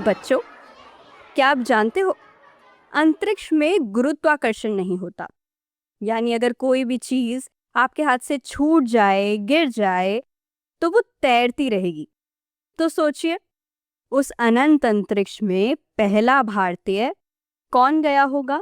बच्चों, क्या आप जानते हो अंतरिक्ष में गुरुत्वाकर्षण नहीं होता। यानी अगर कोई भी चीज आपके हाथ से छूट जाए, गिर जाए, तो वो तैरती रहेगी। तो सोचिए, उस अनंत अंतरिक्ष में पहला भारतीय कौन गया होगा?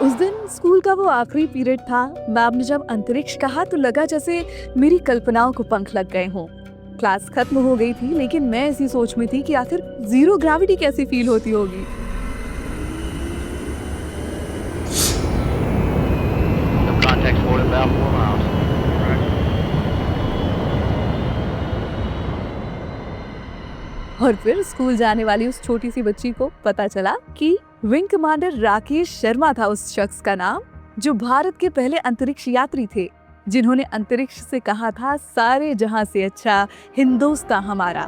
उस दिन स्कूल का वो आखिरी पीरियड था। मैम ने जब अंतरिक्ष कहा तो लगा जैसे मेरी कल्पनाओं को पंख लग गए हों। क्लास खत्म हो गई थी, लेकिन मैं इसी सोच में थी कि आखिर जीरो ग्रेविटी कैसी फील होती होगी। और फिर स्कूल जाने वाली उस छोटी सी बच्ची को पता चला कि विंग कमांडर राकेश शर्मा था उस शख्स का नाम, जो भारत के पहले अंतरिक्ष यात्री थे, जिन्होंने अंतरिक्ष से कहा था सारे जहां से अच्छा हिंदुस्तान हमारा।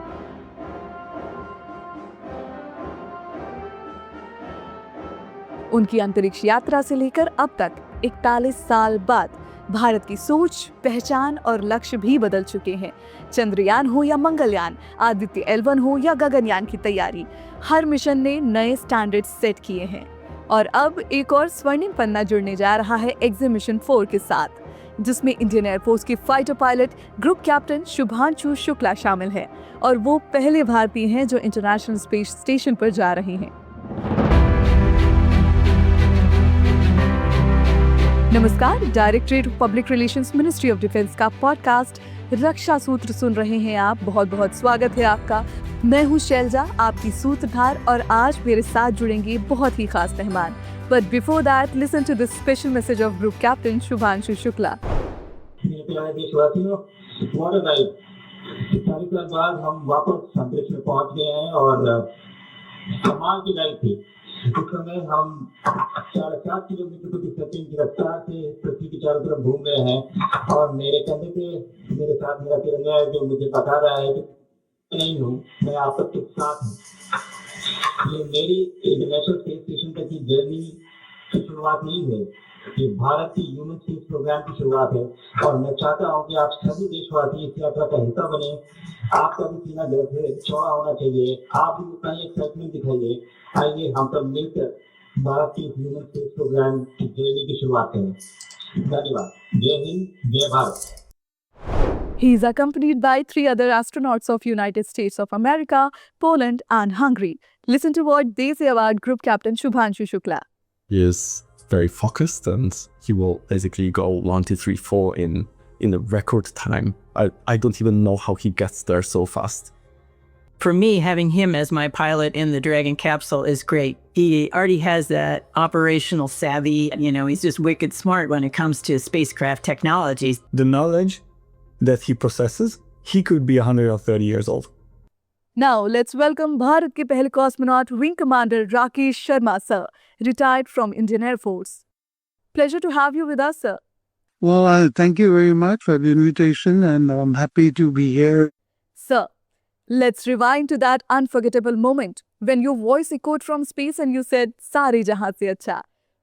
उनकी अंतरिक्ष यात्रा से लेकर अब तक 41 साल बाद भारत की सोच, पहचान और लक्ष्य भी बदल चुके हैं। चंद्रयान हो या मंगलयान, आदित्य L1 हो या गगनयान की तैयारी, हर मिशन ने नए स्टैंडर्ड सेट किए हैं। और अब एक और स्वर्णिम पन्ना जुड़ने जा रहा है एग्जीमिशन 4 के साथ, जिसमें इंडियन एयरफोर्स के fighter pilot group captain Shubhanshu Shukla शामिल है। और वो पहले भारतीय हैं जो इंटरनेशनल स्पेस स्टेशन पर जा रहे हैं। नमस्कार, directorate of public relations, ministry of defence का पॉडकास्ट रक्षा सूत्र सुन रहे हैं आप। बहुत बहुत स्वागत है आपका। मैं हूं शैलजा, आपकी सूत्रधार, और आज मेरे साथ जुड़ेंगे बहुत ही खास मेहमान। But before that, listen to this special message of group captain Shubhanshu Shukla. देशवासियों, बाद हम वापस अंतरिक्ष में पहुंच गए हैं और कमाल की लाइफ थी। उस समय हम 4.5 किलोमीटर प्रति सेकंड की रफ्तार से पृथ्वी की चारों तरफ घूम रहे हैं और मेरे कंधे पे मेरे साथ मेरा तिरंगा है, जो मुझे बता रहा है कि नहीं हूँ, मैं आप सबके साथ हूँ। ये मेरी इंटरनेशनल स्पेस स्टेशन तक की जर्नी की शुरुआत नहीं है, ये भारत की ह्यूमन स्पेस प्रोग्राम की शुरुआत है। और मैं चाहता हूँ कि आप सभी देशवासी इस यात्रा का हिस्सा बने। आपका भी सीना गर्व से चौड़ा होना चाहिए, आप भी उतना ही एक्साइटमेंट दिखाइए। आइए हम सब मिलकर भारत की ह्यूमन स्पेस प्रोग्राम की जर्नी की शुरुआत करें। धन्यवाद। जय हिंद, जय Bharat. He is accompanied by 3 other astronauts of United States of America, Poland and Hungary. Listen to what they say about Group Captain Shubhanshu Shukla. He is very focused and he will basically go 1, 2, 3, 4 in a record time. I don't even know how he gets there so fast. For me, having him as my pilot in the Dragon capsule is great. He already has that operational savvy. He's just wicked smart when it comes to spacecraft technologies. The knowledge that he possesses, he could be 130 years old. Now, let's welcome Bharat ke pehle cosmonaut, Wing Commander Rakesh Sharma, sir, retired from Indian Air Force. Pleasure to have you with us, sir. Well, thank you very much for the invitation, and I'm happy to be here. Sir, let's rewind to that unforgettable moment when your voice echoed from space and you said, "Sare jahan se acha."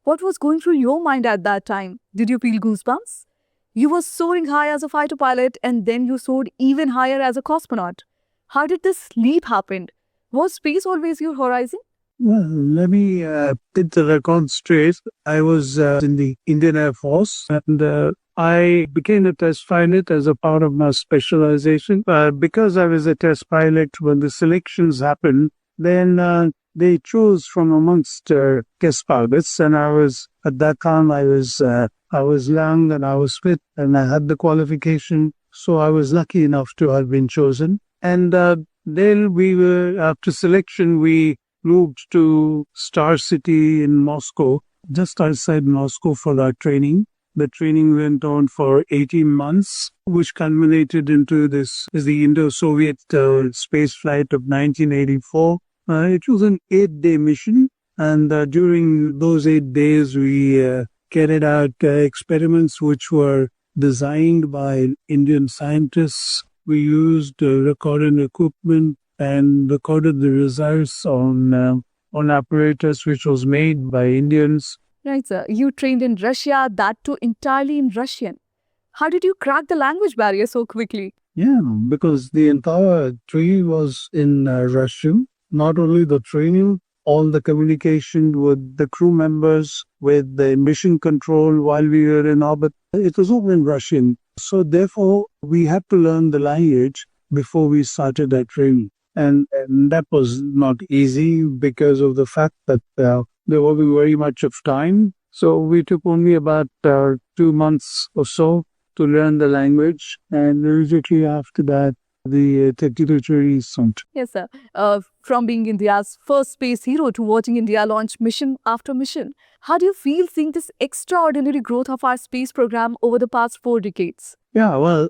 What was going through your mind at that time? Did you feel goosebumps? You were soaring high as a fighter pilot, and then you soared even higher as a cosmonaut. How did this leap happen? Was space always your horizon? Well, let me put the record straight. I was in the Indian Air Force, and I became a test pilot as a part of my specialization. Because I was a test pilot, when the selections happened, then they chose from amongst test pilots, and at that time I was young and I was fit and I had the qualification, so I was lucky enough to have been chosen. And then after selection, we moved to Star City in Moscow, just outside Moscow, for our training. The training went on for 18 months, which culminated into the Indo-Soviet space flight of 1984. It was an 8-day mission, and during those 8 days, we carried out experiments which were designed by Indian scientists. We used recording equipment and recorded the results on apparatus which was made by Indians. Right, sir. You trained in Russia, that too entirely in Russian. How did you crack the language barrier so quickly? Yeah, because the entire tree was in Russian. Not only the training, all the communication with the crew members, with the mission control while we were in orbit, it was all in Russian. So therefore, we had to learn the language before we started our training. And that was not easy because of the fact that there wasn't very much of time. So we took only about 2 months or so to learn the language, and immediately after that, the technical training started. Yes, sir. From being India's first space hero to watching India launch mission after mission, how do you feel seeing this extraordinary growth of our space program over the past 4 decades? Yeah, well,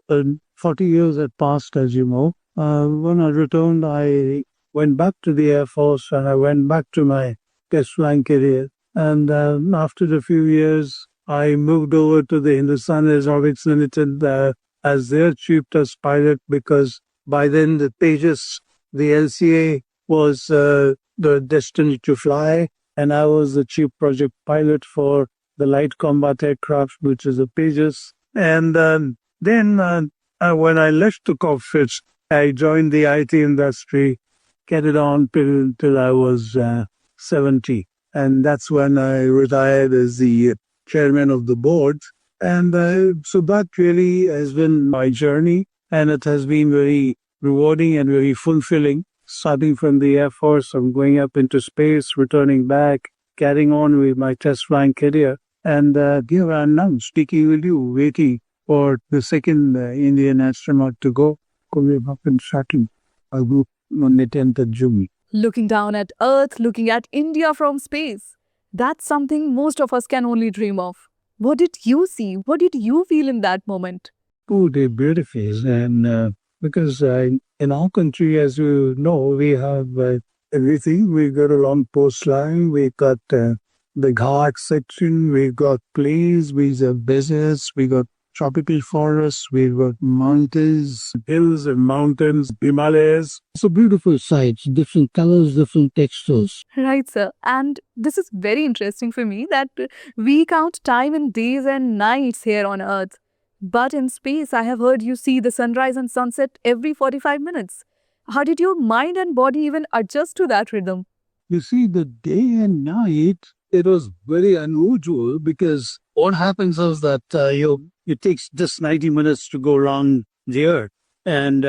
40 years had passed, as you know. When I returned, I went back to the Air Force and I went back to my test flying career. And after a few years, I moved over to the Hindustan Aeronautics Limited as their chief test pilot because by then the Tejas, the LCA, was the destiny to fly, and I was the chief project pilot for the light combat aircraft, which is a Tejas. And then when I left the cockpit, I joined the IT industry, carried on till I was 70. And that's when I retired as the chairman of the board. And so that really has been my journey. And it has been very rewarding and very fulfilling. Starting from the Air Force, I'm going up into space, returning back, carrying on with my test flying career. And here I am now, speaking with you, waiting for the second Indian astronaut to go. Coming up in Saturn, a group on the 10th of June. Looking down at Earth, looking at India from space. That's something most of us can only dream of. What did you see? What did you feel in that moment? Oh, they're beautiful. And because in our country, as you know, we have everything. We've got a long coastline. We've got the Ghat section. We've got plains. We have deserts. We got tropical forests. We've got mountains, hills and mountains, Himalayas. So beautiful sights, different colors, different textures. Right, sir. And this is very interesting for me that we count time in days and nights here on Earth. But in space, I have heard you see the sunrise and sunset every 45 minutes. How did your mind and body even adjust to that rhythm? You see, the day and night, it was very unusual because what happens is that it takes just 90 minutes to go around the Earth. And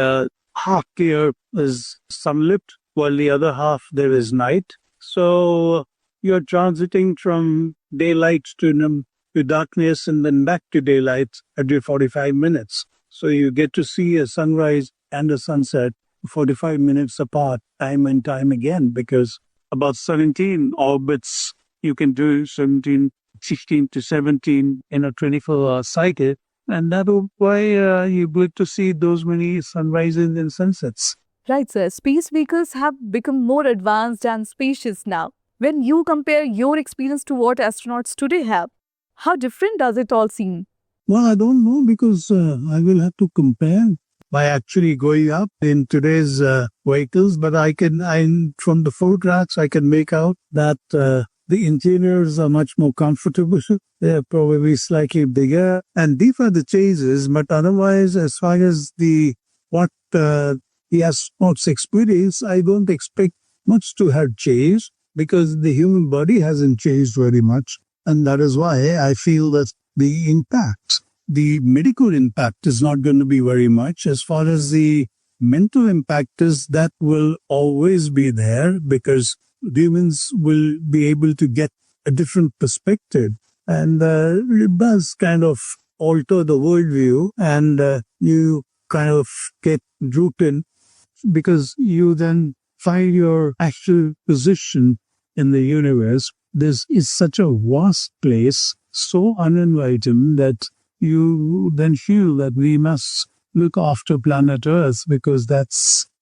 half the Earth is sunlit, while the other half there is night. So you're transiting from daylight to darkness and then back to daylight every 45 minutes. So you get to see a sunrise and a sunset 45 minutes apart, time and time again, because about 17 orbits you can do, 16 to 17 in a 24-hour cycle. And that's why you get to see those many sunrises and sunsets. Right, sir. Space vehicles have become more advanced and spacious now. When you compare your experience to what astronauts today have, how different does it all seem? Well, I don't know because I will have to compare by actually going up in today's vehicles. But from the photographs, I can make out that the interiors are much more comfortable. They're probably slightly bigger. And these are the changes. But otherwise, as far as what the astronauts experience, I don't expect much to have changed because the human body hasn't changed very much. And that is why I feel that the medical impact is not going to be very much. As far as the mental impact is, that will always be there because humans will be able to get a different perspective. And it does kind of alter the worldview, and you kind of get rooted because you then find your actual position in the universe. This is such a vast place, so uninviting that you then feel that we must look after planet Earth because that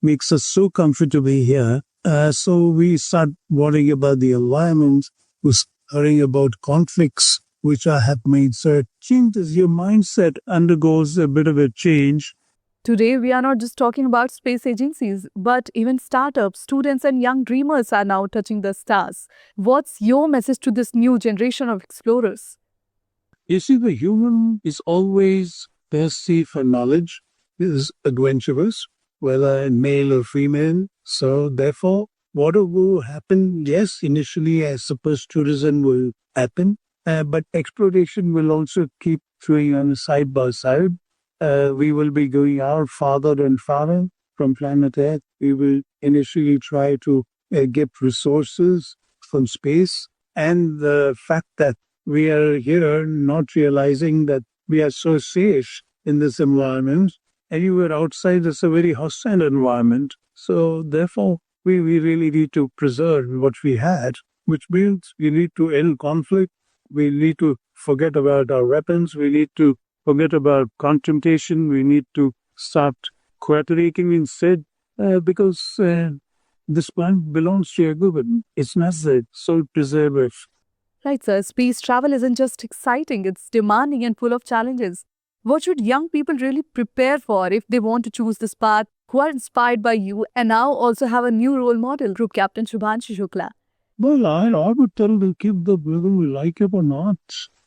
makes us so comfortable here. So we start worrying about the environment, we start worrying about conflicts, which have made certain changes. Your mindset undergoes a bit of a change. Today, we are not just talking about space agencies, but even startups, students and young dreamers are now touching the stars. What's your message to this new generation of explorers? You see, the human is always thirsty for knowledge, is adventurous, whether male or female. So therefore, whatever will happen, yes, initially I suppose tourism will happen, but exploration will also keep going on side by side. We will be going out farther and farther from planet Earth. We will initially try to get resources from space, and the fact that we are here not realizing that we are so safe in this environment. Anywhere outside is a very hostile environment. So therefore, we really need to preserve what we had, which means we need to end conflict. We need to forget about our weapons. We need to forget about contemplation. We need to start cooperating instead, because this planet belongs to everyone. It's not the sole preserver. Right, sir. Space travel isn't just exciting, it's demanding and full of challenges. What should young people really prepare for if they want to choose this path, who are inspired by you and now also have a new role model, Group Captain Shubhanshu Shukla? Well, I would tell them to keep the whether we like it or not.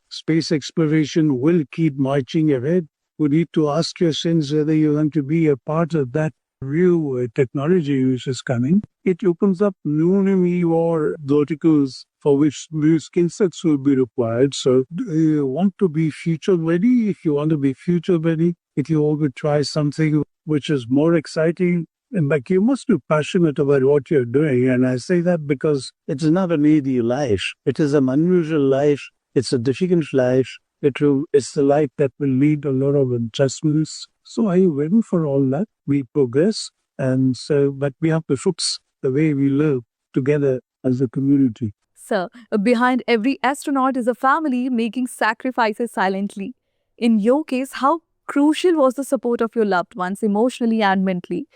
Space exploration will keep marching ahead. We need to ask yourselves whether you want to be a part of that new technology which is coming. It opens up new more verticals for which new skill sets will be required. So, do you want to be future ready? If you want to be future ready, if you want to try something which is more exciting, but you must be passionate about what you're doing. And I say that because it's not an easy life. It is an unusual life. It's a difficult life. It's the life that will need a lot of adjustments. So are you ready for all that? We progress, and so, but we have to fix the way we live together as a community. Sir, behind every astronaut is a family making sacrifices silently. In your case, how crucial was the support of your loved ones emotionally and mentally?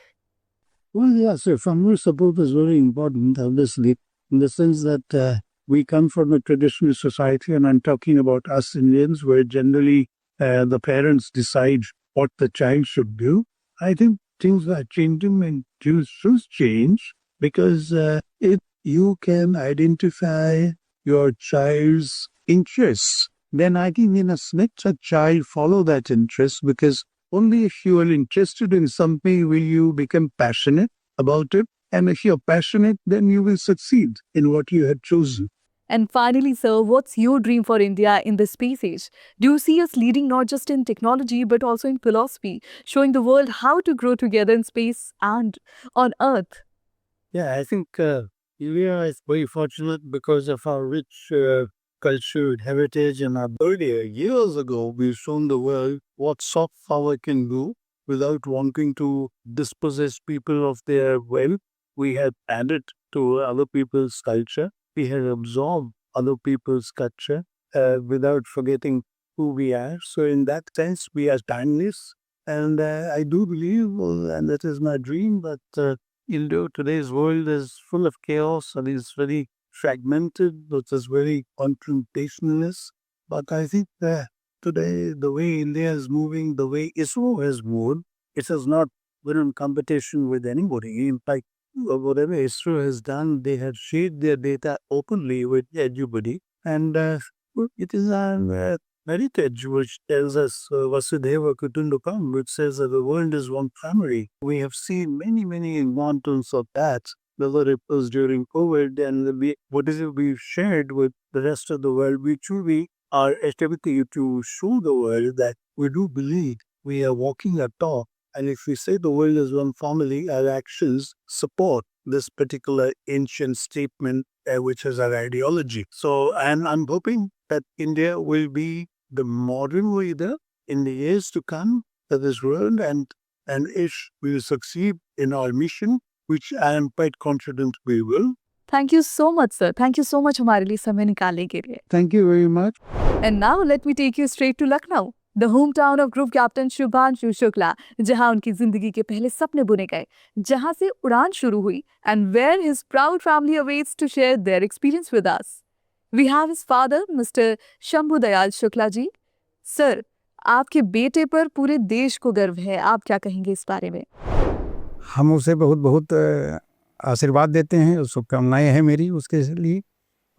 Well, yeah, so family support is very important, obviously, in the sense that we come from a traditional society, and I'm talking about us Indians, where generally the parents decide what the child should do. I think things are changing and should change, because if you can identify your child's interests, then I think in a let a child follow that interest, because only if you are interested in something will you become passionate about it. And if you're passionate, then you will succeed in what you have chosen. And finally, sir, what's your dream for India in the space age? Do you see us leading not just in technology but also in philosophy, showing the world how to grow together in space and on Earth? Yeah, I think India is very fortunate because of our rich culture, heritage, and our earlier years ago, we've shown the world what soft power can do without wanting to dispossess people of their wealth. We have added to other people's culture. We have absorbed other people's culture without forgetting who we are. So in that sense, we are timeless. And I do believe, and that is my dream, that today's world is full of chaos and is very fragmented, it is very confrontationalist. But I think that today, the way India is moving, the way ISRO has moved, it has not been in competition with anybody. In fact, whatever ISRO has done, they have shared their data openly with everybody. And it is our heritage which tells us Vasudhaiva Kutumbakam, which says that the world is one family. We have seen many examples of that, whether it was during COVID and whatever we've shared with the rest of the world. We truly are attempting to show the world that we do believe we are walking a talk. And if we say the world is one family, our actions support this particular ancient statement, which is our ideology. So, and I'm hoping that India will be the modern leader in the years to come of this world, and if we will succeed in our mission, which I am quite confident we will. Thank you so much, sir. Thank you so much हमारे लिए समय निकालने के लिए. Thank you very much. And now let me take you straight to Lucknow, the hometown of Group Captain Shubhanshu Shukla, जहां उनकी जिंदगी के पहले सपने बुने गए, जहां से उड़ान शुरू हुई, and where his proud family awaits to share their experience with us. We have his father, Mr. Shambhu Dayal Shukla ji. Sir, आपके बेटे पर पूरे देश को गर्व है. आप क्या कहेंगे इस बारे में? हम उसे बहुत बहुत आशीर्वाद देते हैं, शुभकामनाएं हैं मेरी उसके लिए,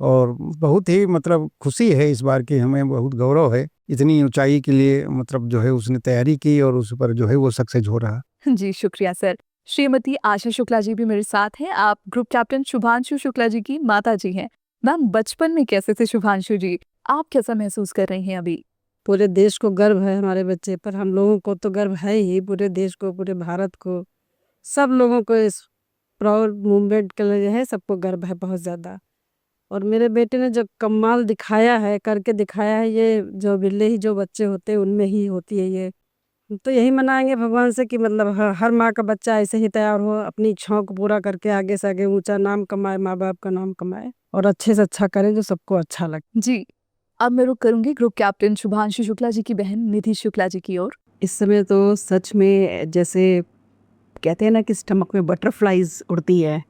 और बहुत ही मतलब खुशी है इस बार की, हमें बहुत गौरव है इतनी ऊंचाई के लिए मतलब जो है उसने तैयारी की और उस पर जो है वो सक्सेस हो रहा। जी शुक्रिया सर। श्रीमती आशा शुक्ला जी भी मेरे साथ हैं। आप ग्रुप कैप्टन शुभांशु शुक्ला जी की माता जी हैं। मैम, बचपन में कैसे थे शुभांशु जी? आप कैसा महसूस कर रही हैं अभी? पूरे देश को गर्व है हमारे बच्चे पर, हम लोगों को तो गर्व है ही, पूरे देश को, पूरे भारत को, सब लोगों को इस प्राउड मूवमेंट के लिए है, सबको गर्व है बहुत ज़्यादा। और मेरे बेटे ने जो कमाल दिखाया है, करके दिखाया है, ये जो बिल्ले ही जो बच्चे होते हैं उनमें ही होती है ये। तो यही मनाएंगे भगवान से कि मतलब हर माँ का बच्चा ऐसे ही तैयार हो, अपनी इच्छाओं को पूरा करके आगे से आगे ऊंचा नाम कमाए, माँ बाप का नाम कमाए और अच्छे से अच्छा करें जो सबको अच्छा लगे। जी, अब मैं रुक करूंगी ग्रुप कैप्टन शुभांशु शुक्ला जी की बहन निधि शुक्ला जी की ओर। इस समय तो सच में जैसे कहते हैं ना कि स्टमक में बटरफ्लाइज उड़ती है,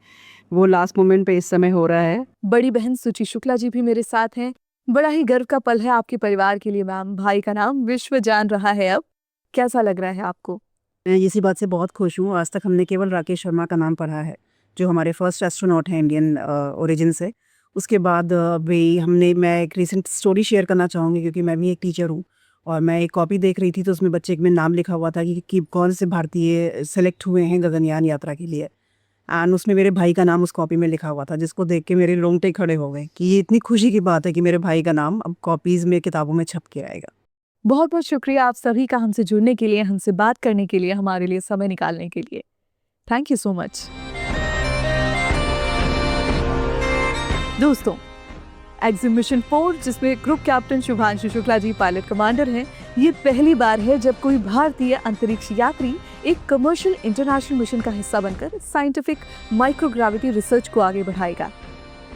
वो लास्ट मोमेंट पे इस समय हो रहा है। बड़ी बहन सुचि शुक्ला जी भी मेरे साथ हैं। बड़ा ही गर्व का पल है आपके परिवार के लिए मैम। भाई का नाम विश्व जान रहा है अब। कैसा लग रहा है आपको? मैं इसी बात से बहुत खुश हूँ। आज तक हमने केवल राकेश शर्मा का नाम पढ़ा है, जो हमारे फर्स्ट एस्ट्रोनॉट हैं इंडियन ओरिजिन से। उसके बाद भी मैं एक रिसेंट स्टोरी शेयर करना चाहूँगी, क्योंकि मैं भी एक टीचर हूँ और मैं एक कॉपी देख रही थी तो उसमें बच्चे में नाम लिखा हुआ था कि कौन से भारतीय सेलेक्ट हुए हैं गगनयान यात्रा के लिए। एंड उसमें मेरे भाई का नाम उस कॉपी में लिखा हुआ था, जिसको देख के मेरे रोंगटे खड़े हो गए कि ये इतनी खुशी की बात है कि मेरे भाई का नाम अब कॉपीज़ में, किताबों में छप के आएगा। बहुत बहुत शुक्रिया आप सभी का हमसे जुड़ने के लिए, हमसे बात करने के लिए, हमारे लिए समय निकालने के लिए। Thank you so much. दोस्तों, एक्सियम मिशन 4, जिसमें group captain Shubhanshu Shukla ji pilot commander हैं, ये पहली बार है जब कोई भारतीय अंतरिक्ष यात्री एक कमर्शियल इंटरनेशनल मिशन का हिस्सा बनकर साइंटिफिक माइक्रोग्रेविटी रिसर्च को आगे बढ़ाएगा।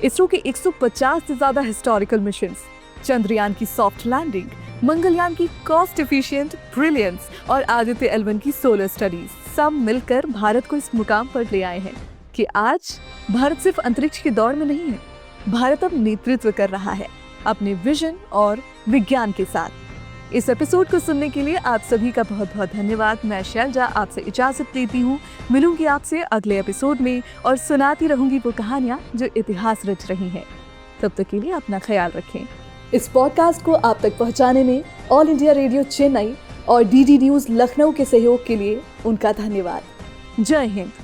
इसरो के 150 से ज्यादा हिस्टोरिकल मिशंस, चंद्रयान की सॉफ्ट लैंडिंग, मंगलयान की कॉस्ट एफिशिएंट ब्रिलियंस और आदित्य L1 की सोलर स्टडीज, सब मिलकर भारत को इस मुकाम पर ले आए हैं कि आज भारत सिर्फ अंतरिक्ष की दौड़ में नहीं है, भारत अब नेतृत्व कर रहा है अपने विजन और विज्ञान के साथ। इस एपिसोड को सुनने के लिए आप सभी का बहुत बहुत धन्यवाद। मैं शैलजा आपसे इजाजत लेती हूँ। मिलूंगी आपसे अगले एपिसोड में और सुनाती रहूंगी वो कहानियाँ जो इतिहास रच रही हैं। तब तक के लिए अपना ख्याल रखें। इस पॉडकास्ट को आप तक पहुंचाने में ऑल इंडिया रेडियो चेन्नई और DD न्यूज लखनऊ के सहयोग के लिए उनका धन्यवाद। जय हिंद।